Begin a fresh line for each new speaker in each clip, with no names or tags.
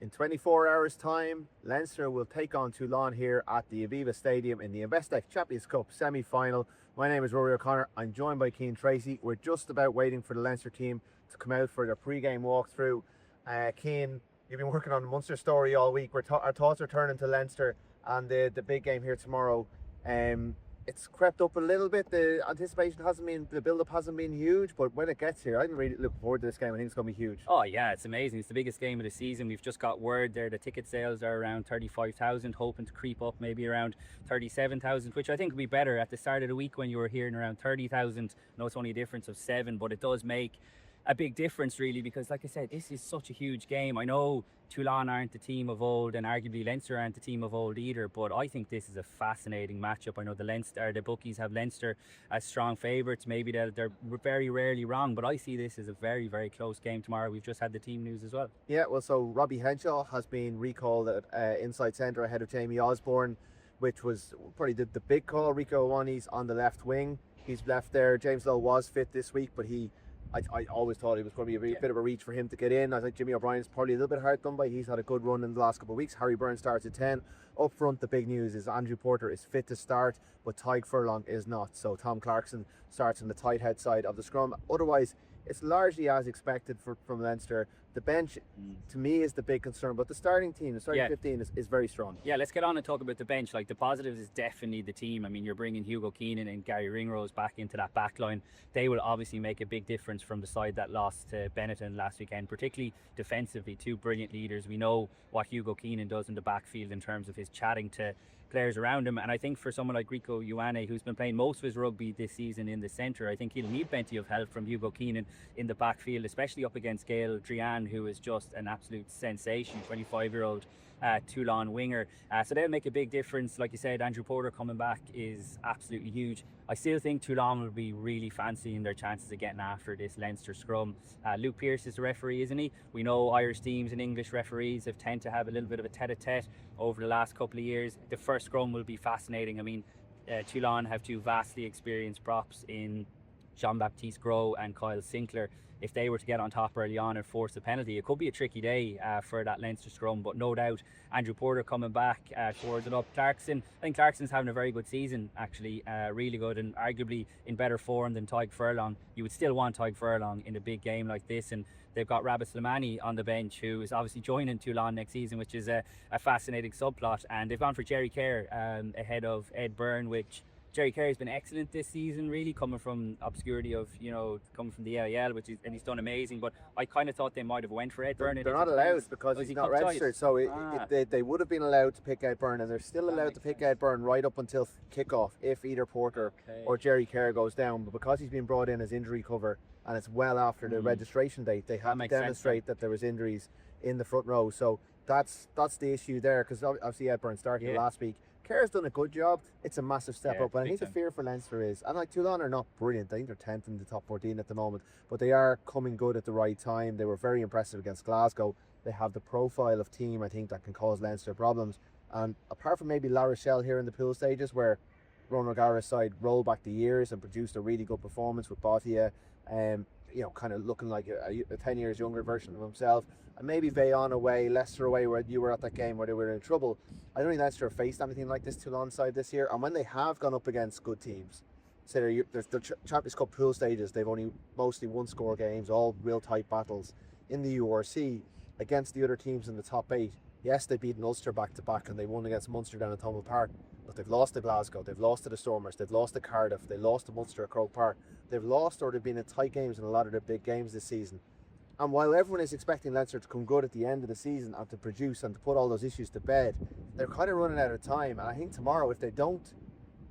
In 24 hours' time, Leinster will take on Toulon here at the Aviva Stadium in the Investec Champions Cup semi-final. My name is Rory O'Connor. I'm joined by Cian Tracey. We're just about waiting for the Leinster team to come out for their pre-game walkthrough. Cian, you've been working on the Munster story all week. Our thoughts are turning to Leinster and the big game here tomorrow. It's crept up a little bit. The anticipation hasn't been, the build-up hasn't been huge, but when it gets here, I'm really looking forward to this game. I think it's going to be huge.
Oh yeah, it's amazing. It's the biggest game of the season. We've just got word there the ticket sales are around 35,000, hoping to creep up maybe around 37,000, which I think would be better. At the start of the week when you were hearing around 30,000, I know it's only a difference of 7, but it does make a big difference really, because like I said, this is such a huge game. I know Toulon aren't the team of old, and arguably Leinster aren't the team of old either, but I think this is a fascinating matchup. I know the bookies have Leinster as strong favourites. Maybe they're very rarely wrong, but I see this as a very, very close game tomorrow. We've just had the team news as well.
Yeah, well, so Robbie Henshaw has been recalled at inside centre ahead of Jamie Osborne, which was probably the big call. Rico Iwani's on the left wing. He's left there. James Lowe was fit this week, but I always thought it was going to be a bit of a reach for him to get in. I think Jimmy O'Brien's probably a little bit hard done by. He's had a good run in the last couple of weeks. Harry Byrne starts at 10. Up front, the big news is Andrew Porter is fit to start, but Tadhg Furlong is not. So Tom Clarkson starts on the tight head side of the scrum. Otherwise, it's largely as expected from Leinster. The bench, to me, is the big concern, but the starting team, the starting 15 is very strong.
Yeah, let's get on and talk about the bench. Like, the positives is definitely the team. I mean, you're bringing Hugo Keenan and Gary Ringrose back into that back line. They will obviously make a big difference from the side that lost to Benetton last weekend, particularly defensively. Two brilliant leaders. We know what Hugo Keenan does in the backfield in terms of his chatting to players around him, and I think for someone like Rico Ioane, who's been playing most of his rugby this season in the centre, I think he'll need plenty of help from Hugo Keenan in the backfield, especially up against Gael Drian, who is just an absolute sensation, 25-year-old Toulon winger. So they'll make a big difference. Like you said, Andrew Porter coming back is absolutely huge. I still think Toulon will be really fancying their chances of getting after this Leinster scrum. Luke Pearce is the referee, isn't he? We know Irish teams and English referees have tend to have a little bit of a tete-a-tete over the last couple of years. The first scrum will be fascinating. I mean, Toulon have two vastly experienced props in Jean-Baptiste Gros and Kyle Sinclair. If they were to get on top early on and force a penalty, it could be a tricky day for that Leinster scrum, but no doubt Andrew Porter coming back towards it up. I think Clarkson's having a very good season, actually, really good, and arguably in better form than Tadhg Furlong. You would still want Tadhg Furlong in a big game like this, and they've got Rabbi Slimani on the bench, who is obviously joining Toulon next season, which is a fascinating subplot, and they've gone for Jerry Kerr ahead of Ed Byrne, which Jerry Carey's been excellent this season, really, coming from obscurity of, coming from the AIL, and he's done amazing. But I kind of thought they might have went for Ed Byrne.
They're not allowed because he's not registered. So they would have been allowed to pick Ed Byrne, and they're still allowed to pick Ed Byrne right up until kickoff if either Porter or Jerry Kerr goes down. But because he's been brought in as injury cover, and it's well after the registration date, they have to demonstrate that there was injuries in the front row. So that's the issue there, because obviously Ed Byrne started last week. Kerr's done a good job. It's a massive step up. And I think the fear for Leinster is, and like Toulon are not brilliant. I think they're 10th in the top 14 at the moment, but they are coming good at the right time. They were very impressive against Glasgow. They have the profile of team, I think, that can cause Leinster problems. And apart from maybe La Rochelle here in the pool stages, where Ron O'Gara's side rolled back the years and produced a really good performance with Bottia, kind of looking like a 10 years younger version of himself, and maybe Vaughan away, Leicester away, where you were at that game where they were in trouble. I don't think Leicester have faced anything like this Toulon side this year, and when they have gone up against good teams, say there's the Champions Cup pool stages, they've only mostly one-score games, all real tight battles. In the URC, against the other teams in the top 8, yes, they beat Ulster back-to-back, and they won against Munster down at Thomond Park, but they've lost to Glasgow, they've lost to the Stormers, they've lost to Cardiff, they lost to Munster at Croke Park. They've lost, or they've been in tight games in a lot of their big games this season. And while everyone is expecting Leinster to come good at the end of the season and to produce and to put all those issues to bed, they're kind of running out of time. And I think tomorrow, if they don't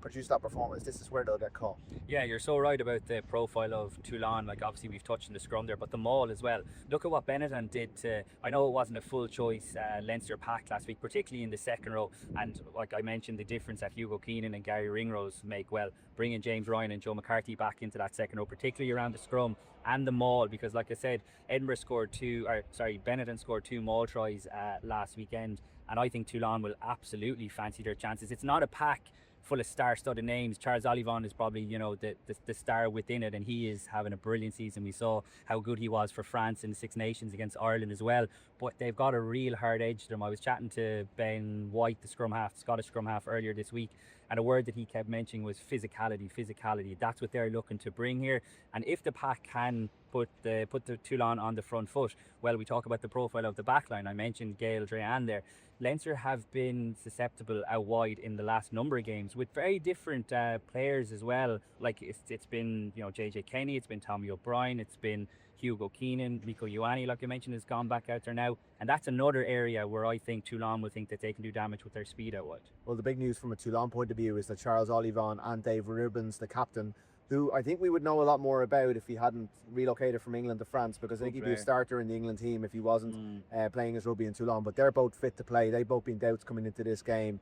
produce that performance, this is where they'll get caught.
Yeah, you're so right about the profile of Toulon. Like, obviously we've touched on the scrum there, but the maul as well. Look at what Benetton did to, I know it wasn't a full choice Leinster pack last week, particularly in the second row, and like I mentioned, the difference that Hugo Keenan and Gary Ringrose make, well, bringing James Ryan and Joe McCarthy back into that second row, particularly around the scrum and the maul, because like I said, Benetton scored 2 maul tries last weekend, and I think Toulon will absolutely fancy their chances. It's not a pack full of star-studded names. Charles Olivon is probably, you know, the star within it, and he is having a brilliant season. We saw how good he was for France in the Six Nations against Ireland as well. But they've got a real hard edge to them. I was chatting to Ben White, the Scottish scrum half, earlier this week, and a word that he kept mentioning was physicality. That's what they're looking to bring here. And if the pack can put the Toulon on the front foot, well, we talk about the profile of the back line. I mentioned Gail Drehan there. Leinster have been susceptible out wide in the last number of games with very different players as well. Like it's been, you know, JJ Kenny, it's been Tommy O'Brien, it's been Hugo Keenan, Rico Ioane, like I mentioned, has gone back out there now. And that's another area where I think Toulon will think that they can do damage with their speed out wide.
Well, the big news from a Toulon point of view is that Charles Olivon and Dave Ribbons, the captain, who I think we would know a lot more about if he hadn't relocated from England to France, because I think he'd be a starter in the England team if he wasn't playing his rugby in Toulon. But they're both fit to play. They've both been doubts coming into this game.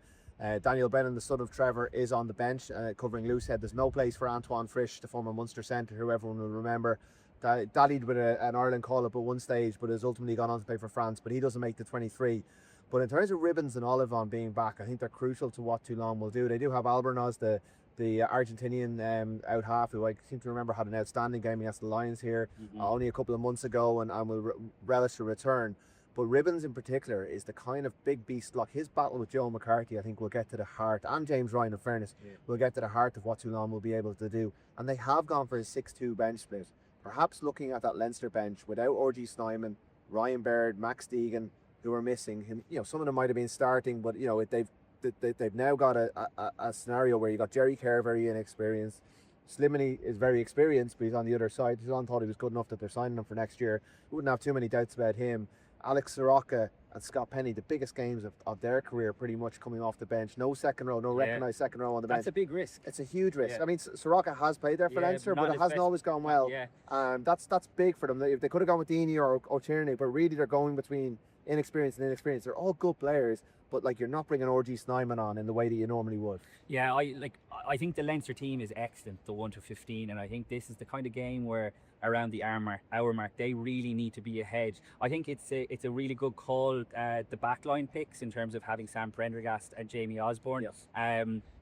Daniel Brennan, the son of Trevor, is on the bench covering loosehead. There's no place for Antoine Frisch, the former Munster centre, who everyone will remember. Dallied with an Ireland call-up at one stage, but has ultimately gone on to play for France, but he doesn't make the 23. But in terms of Ribbons and Olivon being back, I think they're crucial to what Toulon will do. They do have Albornoz, the Argentinian out half, who I seem to remember had an outstanding game against the Lions here only a couple of months ago, and will relish a return. But Ribbons in particular is the kind of big beast. Like his battle with Joe McCarthy, I think will get to the heart, and James Ryan, in fairness, will get to the heart of what Toulon will be able to do. And they have gone for a 6-2 bench split. Perhaps looking at that Leinster bench without R.G. Snyman, Ryan Baird, Max Deegan, who are missing. You know, some of them might have been starting, but you know they've now got a scenario where you got Jerry Kerr, very inexperienced. Slimani is very experienced, but he's on the other side. Toulon thought he was good enough that they're signing him for next year. We wouldn't have too many doubts about him. Alex Soroka and Scott Penny, the biggest games of their career, pretty much coming off the bench. No second row, no recognised second row on the bench.
That's a big risk.
It's a huge risk. I mean, Soroka has played there for Leinster, but it hasn't always gone well. That's Big for them. They could have gone with Deeney or O'Tierney, but really they're going between inexperienced and inexperienced. They're all good players, but like you're not bringing R.G. Snyman on in the way that you normally would. Yeah,
I think the Leinster team is excellent, the 1-15, and I think this is the kind of game where around the hour mark they really need to be ahead. I think it's a really good call, the backline picks, in terms of having Sam Prendergast and Jamie Osborne.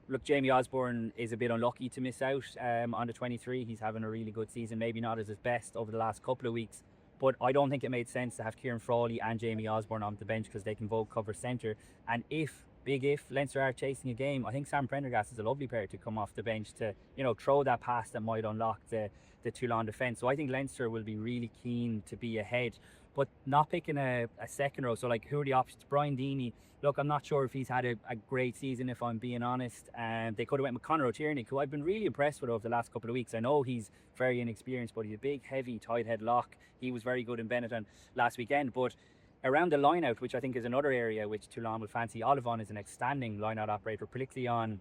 Look, Jamie Osborne is a bit unlucky to miss out on the 23. He's having a really good season, maybe not as his best over the last couple of weeks, but I don't think it made sense to have Kieran Frawley and Jamie Osborne on the bench because they can both cover centre. And if Leinster are chasing a game, I think Sam Prendergast is a lovely player to come off the bench to, you know, throw that pass that might unlock the Toulon defence. So I think Leinster will be really keen to be ahead, but not picking a second row. So like, who are the options? Brian Deeney. Look, I'm not sure if he's had a great season, if I'm being honest. They could have went with Conor O'Tierney, who I've been really impressed with over the last couple of weeks. I know he's very inexperienced, but he's a big, heavy, tight head lock. He was very good in Benetton last weekend. But around the line-out, which I think is another area which Toulon will fancy, Olivon is an outstanding line-out operator, particularly on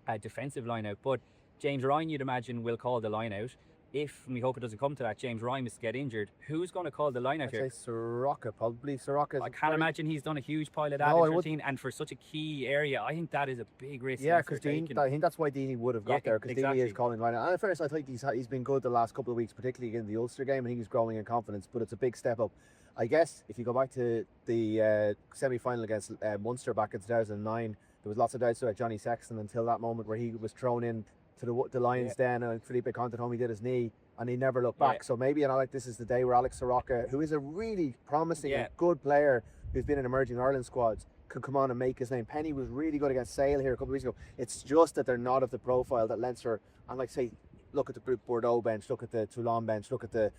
a defensive line-out. But James Ryan, you'd imagine, will call the line-out. If, and we hope it doesn't come to that, James Ryan is to get injured, who's going to call the line out here?
I'd say Soroka, probably. Soroka.
I can't imagine he's done a huge pile of that in 13, and for such a key area, I think that is a big risk.
Yeah, because I think that's why Deeney would have got there, because Deeney is calling line out. And at first, I think he's been good the last couple of weeks, particularly in the Ulster game. I think he's growing in confidence, but it's a big step up. I guess if you go back to the semi-final against Munster back in 2009, there was lots of doubts about Johnny Sexton until that moment where he was thrown in to the Lions den, and Felipe Contenhome, he did his knee, and he never looked back. So maybe, and I like, this is the day where Alex Soroka, who is a really promising and good player who's been in emerging Ireland squads, could come on and make his name. Penny was really good against Sale here a couple of weeks ago. It's just that they're not of the profile that Leinster, and like say, look at the Bordeaux bench, look at the Toulon bench, look at the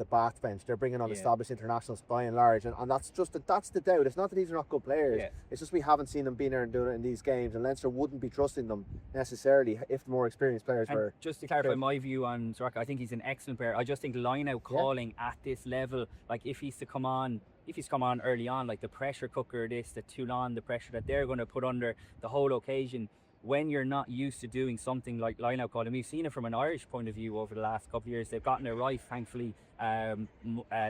Bath bench. They're bringing on established internationals by and large, and that's the doubt. It's not that these are not good players. It's just we haven't seen them being there and doing it in these games, and Leinster wouldn't be trusting them necessarily if the more experienced players were.
Just to clarify my view on Soroka, I think he's an excellent player. I just think line-out calling at this level, like if he's to come on early on, like the pressure cooker, the Toulon, the pressure that they're going to put under the whole occasion, when you're not used to doing something like line-out calling. We've seen it from an Irish point of view over the last couple of years. They've gotten it right, thankfully,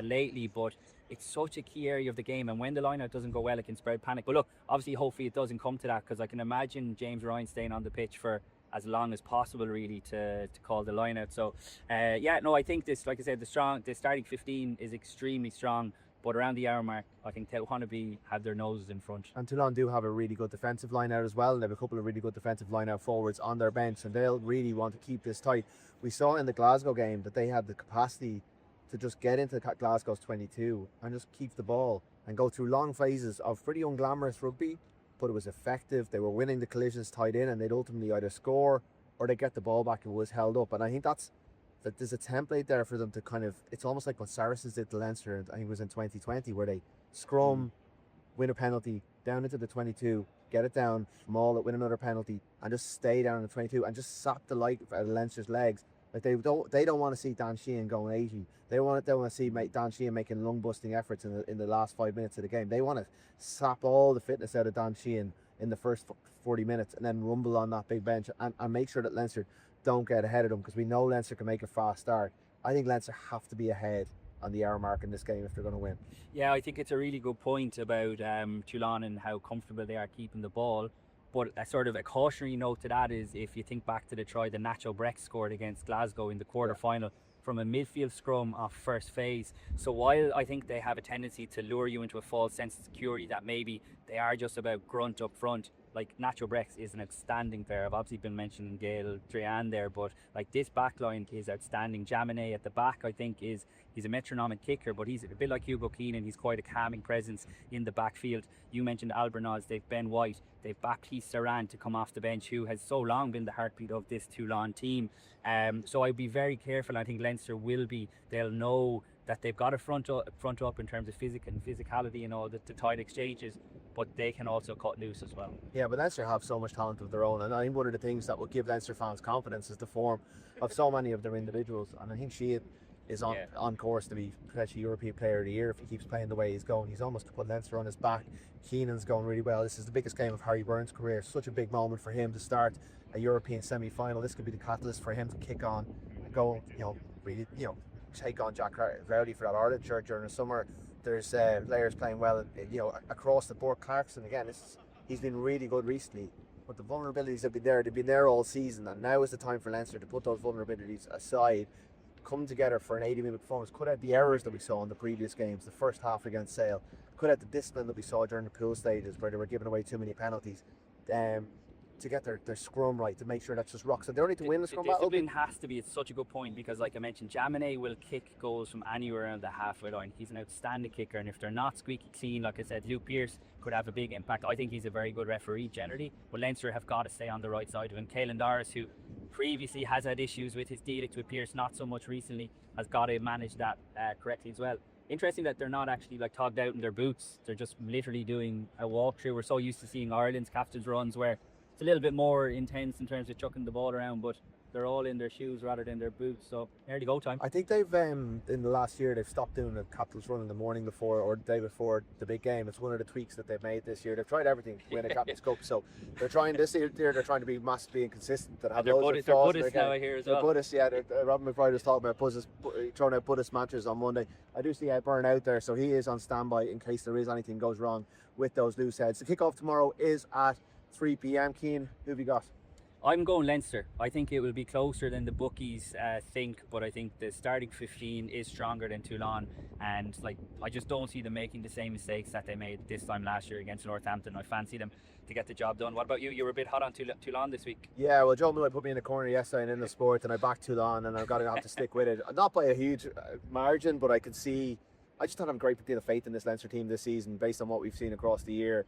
lately, but it's such a key area of the game, and when the line-out doesn't go well, it can spread panic. But look, obviously, hopefully it doesn't come to that, because I can imagine James Ryan staying on the pitch for as long as possible, really, to call the line-out. So, I think this, like I said, the starting 15 is extremely strong. But around the hour mark, I think they'll want to have their noses in front.
And Toulon do have a really good defensive line out as well. They have a couple of really good defensive line out forwards on their bench, and they'll really want to keep this tight. We saw in the Glasgow game that they had the capacity to just get into Glasgow's 22 and just keep the ball and go through long phases of pretty unglamorous rugby, but it was effective. They were winning the collisions tight in, and they'd ultimately either score or they get the ball back and was held up. And I think that there's a template there for them to kind of, it's almost like what Saracens did to Leinster, I think it was in 2020, where they scrum, win a penalty, down into the 22, get it down, maul it, win another penalty, and just stay down in the 22 and just sap the life out of Leinster's legs. Like they don't want to see Dan Sheehan going 80. They want to see Dan Sheehan making lung busting efforts in the last 5 minutes of the game. They want to sap all the fitness out of Dan Sheehan in the first 40 minutes and then rumble on that big bench and make sure that Leinster don't get ahead of them, because we know Leinster can make a fast start. I think Leinster have to be ahead on the hour mark in this game if they're going to win.
Yeah, I think it's a really good point about Toulon and how comfortable they are keeping the ball. But a sort of a cautionary note to that is, if you think back to the try that Nacho Breck scored against Glasgow in the quarter-final from a midfield scrum off first phase. So while I think they have a tendency to lure you into a false sense of security that maybe they are just about grunt up front, like Nacho Breck is an outstanding player. I've obviously been mentioning Gail Drian there, but like this back line is outstanding. Jaminet at the back, I think, he's a metronomic kicker, but he's a bit like Hugo Keenan. He's quite a calming presence in the backfield. You mentioned Albornoz, they've Ben White, they've Baptiste Saran to come off the bench, who has so long been the heartbeat of this Toulon team. So I'd be very careful. I think Leinster will be. They'll know that they've got a front up in terms of physicality and all the tight exchanges, but they can also cut loose as well.
Yeah, but Leinster have so much talent of their own, and I think one of the things that will give Leinster fans confidence is the form of so many of their individuals, and I think Cian is on course to be potentially European Player of the Year if he keeps playing the way he's going. He's almost put Leinster on his back. Keenan's going really well. This is the biggest game of Harry Byrne's career. Such a big moment for him to start a European semi-final. This could be the catalyst for him to kick on and go, really, take on Jack Rowley for that Ireland shirt during the summer. There's players playing well, across the board. Clarkson, again, he's been really good recently, but the vulnerabilities have been there. They've been there all season, and now is the time for Leinster to put those vulnerabilities aside, come together for an 80-minute performance, cut out the errors that we saw in the previous games, the first half against Sale, cut out the discipline that we saw during the pool stages where they were giving away too many penalties, to get their scrum right, to make sure that's just rocks. And they don't need to win the scrum battle.
Discipline has to be. It's such a good point, because like I mentioned, Jaminet will kick goals from anywhere around the halfway line. He's an outstanding kicker, and if they're not squeaky clean, like I said, Luke Pearce could have a big impact. I think he's a very good referee generally, but Leinster have got to stay on the right side of him. Caelan Doris, who previously has had issues with his dealings with Pearce, not so much recently, has got to manage that correctly as well. Interesting that they're not actually like togged out in their boots. They're just literally doing a walkthrough. We're so used to seeing Ireland's captain's runs where it's a little bit more intense in terms of chucking the ball around, but they're all in their shoes rather than their boots. So early go time.
I think they've in the last year they've stopped doing a captain's run in the morning before or the day before the big game. It's one of the tweaks that they've made this year. They've tried everything to win a captain's cup, so they're trying this year. They're trying to be massively inconsistent. That have
they're Buddhist now, I hear as well.
Buddhist, yeah. Robin McBride was talking about throwing out Buddhist matches on Monday. I do see Byrne out there, so he is on standby in case there is anything goes wrong with those loose heads. The kickoff tomorrow is at 3 p.m. Cian, who have you got?
I'm going Leinster. I think it will be closer than the bookies think, but I think the starting 15 is stronger than Toulon, and I just don't see them making the same mistakes that they made this time last year against Northampton. I fancy them to get the job done. What about you? You were a bit hot on Toulon this week.
Yeah, well, Joe Millay put me in the corner yesterday in the sport, and I backed Toulon, and I've got to have to stick with it. Not by a huge margin, but I just don't have a great deal of faith in this Leinster team this season based on what we've seen across the year.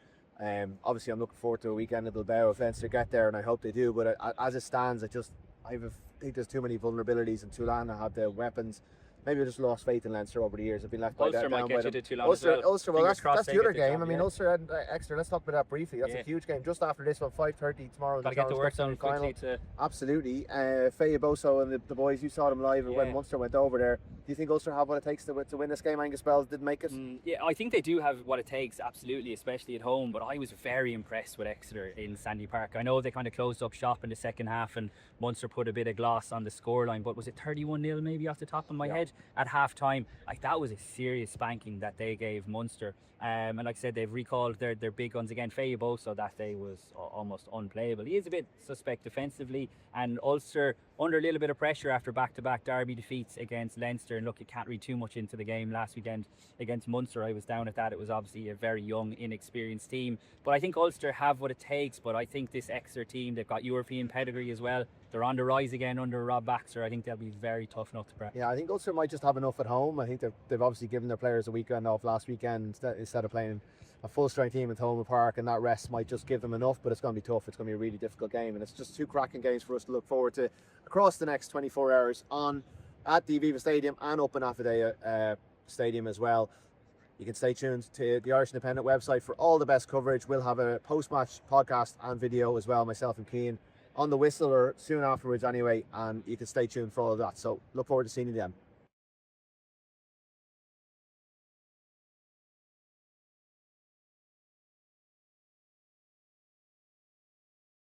Obviously I'm looking forward to a weekend in Bilbao if Leinster get there, and I hope they do, but as it stands I think there's too many vulnerabilities, and Toulon have the weapons. Maybe I just lost faith in Leinster over the years. I've been left by
Ulster
that
might
down
get
by
you
them.
to Toulon as well.
Ulster, well that's the other game. I mean,
yeah.
Ulster and Exeter, let's talk about that briefly. That's a huge game just after this one, 5:30 tomorrow.
Got to get the work done quickly to...
Absolutely. Faye Boso and the boys, you saw them live when Munster went over there. Do you think Ulster have what it takes to win this game? Angus Bells didn't make it.
Yeah, I think they do have what it takes, absolutely, especially at home. But I was very impressed with Exeter in Sandy Park. I know they kind of closed up shop in the second half and Munster put a bit of gloss on the scoreline, but was it 31-0 maybe off the top of my head? at half time, like that was a serious spanking that they gave Munster. And like I said, they've recalled their big guns again. Faye Boso that day was almost unplayable. He is a bit suspect defensively, and Ulster under a little bit of pressure after back-to-back derby defeats against Leinster. And look, you can't read too much into the game last weekend against Munster. I was down at that. It was obviously a very young, inexperienced team, but I think Ulster have what it takes. But I think this Exeter team, they've got European pedigree as well. They're on the rise again under Rob Baxter. I think they'll be very tough enough to break.
Yeah, I think Ulster might just have enough at home. I think they've obviously given their players a weekend off last weekend instead of playing a full strength team at Thomond Park, and that rest might just give them enough. But it's going to be tough. It's going to be a really difficult game, and it's just two cracking games for us to look forward to across the next 24 hours at the Aviva Stadium and up in Affidea Stadium as well. You can stay tuned to the Irish Independent website for all the best coverage. We'll have a post-match podcast and video as well, myself and Cian, on the whistle or soon afterwards anyway, and you can stay tuned for all of that. So look forward to seeing you then.